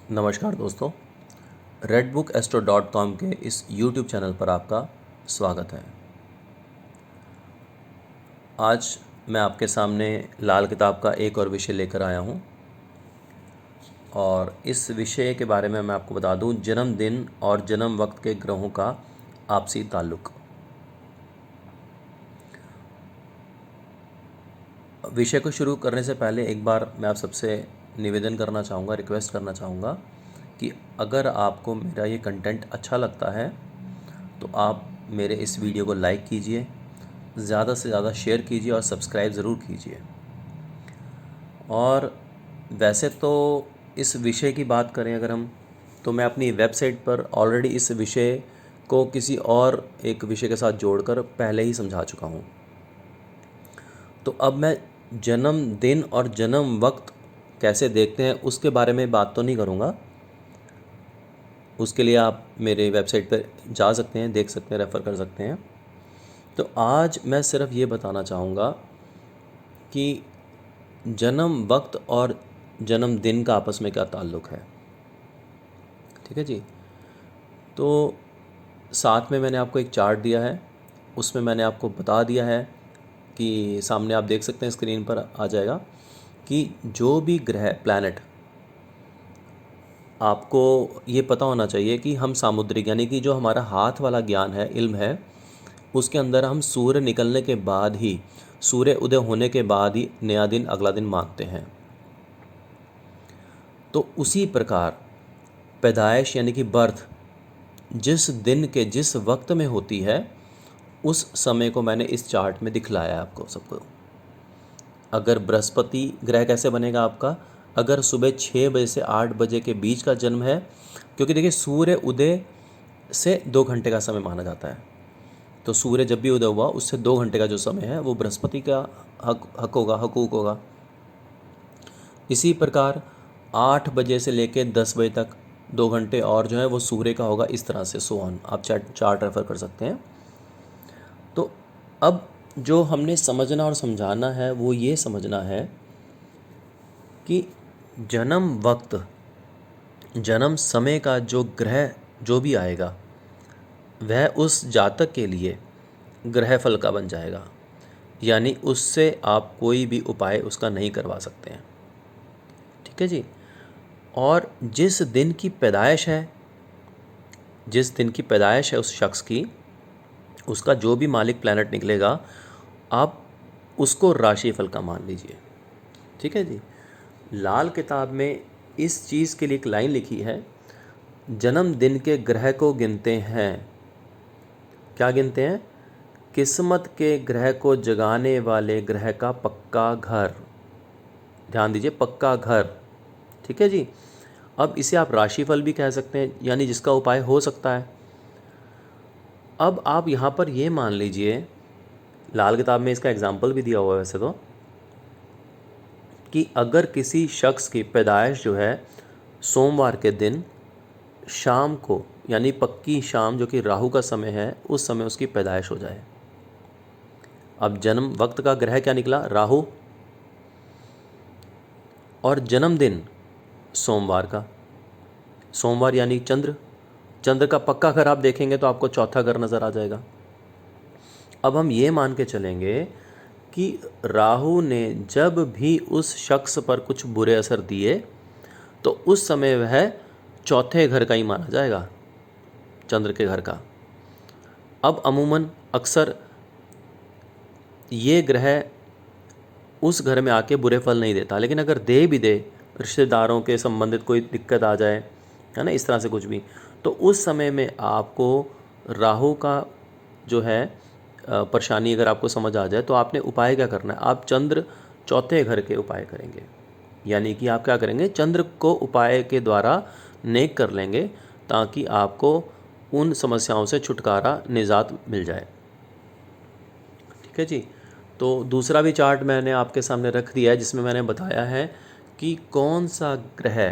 नमस्कार दोस्तों, redbookastro.com के इस YouTube चैनल पर आपका स्वागत है। आज मैं आपके सामने लाल किताब का एक और विषय लेकर आया हूँ और इस विषय के बारे में मैं आपको बता दूँ, जन्मदिन और जन्म वक्त के ग्रहों का आपसी ताल्लुक। विषय को शुरू करने से पहले एक बार मैं आप सबसे निवेदन करना चाहूँगा, रिक्वेस्ट करना चाहूँगा कि अगर आपको मेरा ये कंटेंट अच्छा लगता है तो आप मेरे इस वीडियो को लाइक कीजिए, ज़्यादा से ज़्यादा शेयर कीजिए और सब्सक्राइब ज़रूर कीजिए। और वैसे तो इस विषय की बात करें अगर हम, तो मैं अपनी वेबसाइट पर ऑलरेडी इस विषय को किसी और एक विषय के साथ जोड़कर पहले ही समझा चुका हूँ। तो अब मैं जन्मदिन और जन्म वक्त कैसे देखते हैं उसके बारे में बात तो नहीं करूँगा। उसके लिए आप मेरे वेबसाइट पर जा सकते हैं, देख सकते हैं, रेफ़र कर सकते हैं। तो आज मैं सिर्फ ये बताना चाहूँगा कि जन्म वक्त और जन्मदिन का आपस में क्या ताल्लुक़ है। ठीक है जी। तो साथ में मैंने आपको एक चार्ट दिया है, उसमें मैंने आपको बता दिया है कि सामने आप देख सकते हैं, स्क्रीन पर आ जाएगा कि जो भी ग्रह प्लैनेट, आपको ये पता होना चाहिए कि हम सामुद्रिक यानी कि जो हमारा हाथ वाला ज्ञान है, इल्म है, उसके अंदर हम सूर्य निकलने के बाद ही, सूर्य उदय होने के बाद ही नया दिन अगला दिन मानते हैं। तो उसी प्रकार पैदाइश यानी कि बर्थ जिस दिन के जिस वक्त में होती है, उस समय को मैंने इस चार्ट में दिखलाया है आपको सबको। अगर बृहस्पति ग्रह कैसे बनेगा आपका, अगर सुबह 6 बजे से 8 बजे के बीच का जन्म है, क्योंकि देखिए सूर्य उदय से 2 घंटे का समय माना जाता है। तो सूर्य जब भी उदय हुआ उससे 2 घंटे का जो समय है वो बृहस्पति का हकूक होगा। इसी प्रकार 8 बजे से लेकर 10 बजे तक 2 घंटे और जो है वो सूर्य का होगा। इस तरह से सोहन आप चार्ट रेफर कर सकते हैं। तो अब जो हमने समझना और समझाना है वो ये समझना है कि जन्म वक्त, जन्म समय का जो ग्रह जो भी आएगा वह उस जातक के लिए ग्रह फल का बन जाएगा, यानी उससे आप कोई भी उपाय उसका नहीं करवा सकते हैं। ठीक है जी। और जिस दिन की पैदाइश है, जिस दिन की पैदाइश है उस शख्स की, उसका जो भी मालिक प्लैनेट निकलेगा, आप उसको राशि फल का मान लीजिए। ठीक है जी। लाल किताब में इस चीज़ के लिए एक लाइन लिखी है, जन्मदिन के ग्रह को गिनते हैं। क्या गिनते हैं? किस्मत के ग्रह को जगाने वाले ग्रह का पक्का घर। ध्यान दीजिए, पक्का घर। ठीक है जी। अब इसे आप राशिफल भी कह सकते हैं, यानी जिसका उपाय हो सकता है। अब आप यहाँ पर ये मान लीजिए, लाल किताब में इसका एग्जाम्पल भी दिया हुआ है वैसे तो, कि अगर किसी शख्स की पैदाइश जो है सोमवार के दिन शाम को, यानी पक्की शाम जो कि राहु का समय है, उस समय उसकी पैदाइश हो जाए। अब जन्म वक्त का ग्रह क्या निकला? राहु। और जन्मदिन सोमवार का, सोमवार यानी चंद्र, चंद्र का पक्का घर आप देखेंगे तो आपको चौथा घर नज़र आ जाएगा। अब हम ये मान के चलेंगे कि राहु ने जब भी उस शख्स पर कुछ बुरे असर दिए तो उस समय वह चौथे घर का ही माना जाएगा, चंद्र के घर का। अब अमूमन अक्सर ये ग्रह उस घर में आके बुरे फल नहीं देता, लेकिन अगर दे भी दे, रिश्तेदारों के संबंधित कोई दिक्कत आ जाए, है ना, इस तरह से कुछ भी, तो उस समय में आपको राहु का जो है परेशानी अगर आपको समझ आ जाए तो आपने उपाय क्या करना है? आप चंद्र चौथे घर के उपाय करेंगे, यानी कि आप क्या करेंगे? चंद्र को उपाय के द्वारा नेक कर लेंगे ताकि आपको उन समस्याओं से छुटकारा, निजात मिल जाए। ठीक है जी। तो दूसरा भी चार्ट मैंने आपके सामने रख दिया है, जिसमें मैंने बताया है कि कौन सा ग्रह,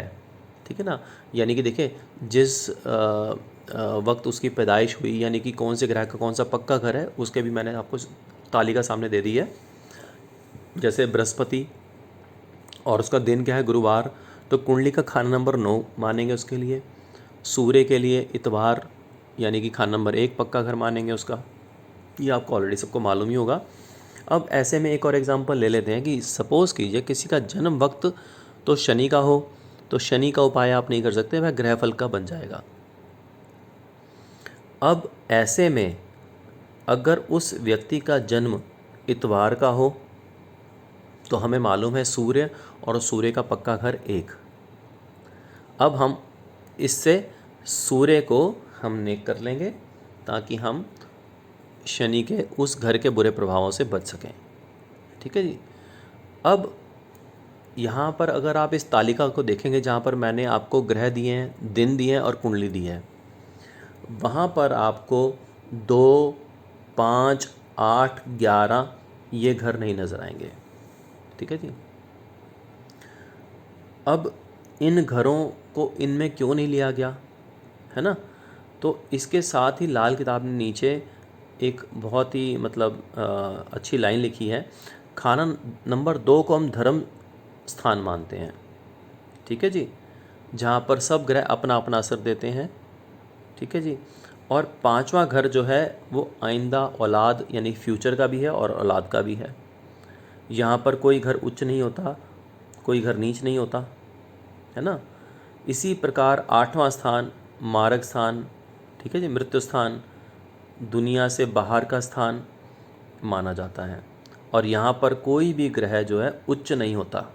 ठीक है ना, यानी कि देखिए जिस वक्त उसकी पैदाइश हुई, यानी कि कौन से ग्रह का कौन सा पक्का घर है, उसके भी मैंने आपको तालिका सामने दे दी है। जैसे बृहस्पति और उसका दिन क्या है? गुरुवार, तो कुंडली का खाना नंबर 9 मानेंगे उसके लिए। सूर्य के लिए इतवार यानी कि खाना नंबर 1 पक्का घर मानेंगे उसका, ये आपको ऑलरेडी सबको मालूम ही होगा। अब ऐसे में एक और एग्जांपल ले लेते हैं कि सपोज़ कीजिए किसी का जन्म वक्त तो शनि का हो, तो शनि का उपाय आप नहीं कर सकते, वह ग्रहफल का बन जाएगा। अब ऐसे में अगर उस व्यक्ति का जन्म इतवार का हो तो हमें मालूम है सूर्य, और सूर्य का पक्का घर 1। अब हम इससे सूर्य को हम नेक कर लेंगे ताकि हम शनि के उस घर के बुरे प्रभावों से बच सकें। ठीक है जी। अब यहाँ पर अगर आप इस तालिका को देखेंगे जहाँ पर मैंने आपको ग्रह दिए हैं, दिन दिए हैं और कुंडली दी है, वहाँ पर आपको 2, 5, 8, 11 ये घर नहीं नज़र आएंगे। ठीक है जी। अब इन घरों को इनमें क्यों नहीं लिया गया है ना, तो इसके साथ ही लाल किताब ने नीचे एक बहुत ही मतलब अच्छी लाइन लिखी है। खाना नंबर 2 को हम धर्म स्थान मानते हैं। ठीक है जी, जहाँ पर सब ग्रह अपना अपना असर देते हैं। ठीक है जी। और 5वां घर जो है वो आइंदा औलाद यानी फ्यूचर का भी है और औलाद का भी है। यहाँ पर कोई घर उच्च नहीं होता, कोई घर नीच नहीं होता, है ना। इसी प्रकार 8वां स्थान मारक स्थान, ठीक है जी, मृत्यु स्थान, दुनिया से बाहर का स्थान माना जाता है, और यहाँ पर कोई भी ग्रह जो है उच्च नहीं होता।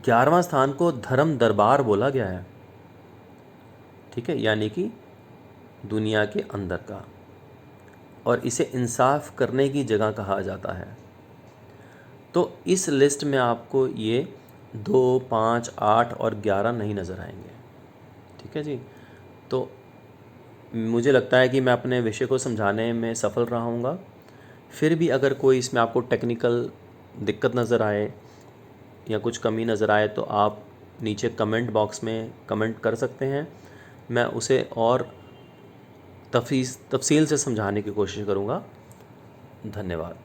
11वां स्थान को धर्म दरबार बोला गया है। ठीक है, यानी कि दुनिया के अंदर का, और इसे इंसाफ करने की जगह कहा जाता है। तो इस लिस्ट में आपको ये 2, 5, 8 और 11 नहीं नज़र आएंगे। ठीक है जी। तो मुझे लगता है कि मैं अपने विषय को समझाने में सफल रहा हूँगा। फिर भी अगर कोई इसमें आपको टेक्निकल दिक्कत नज़र आए या कुछ कमी नज़र आए तो आप नीचे कमेंट बॉक्स में कमेंट कर सकते हैं। मैं उसे और तफसील से समझाने की कोशिश करूँगा। धन्यवाद।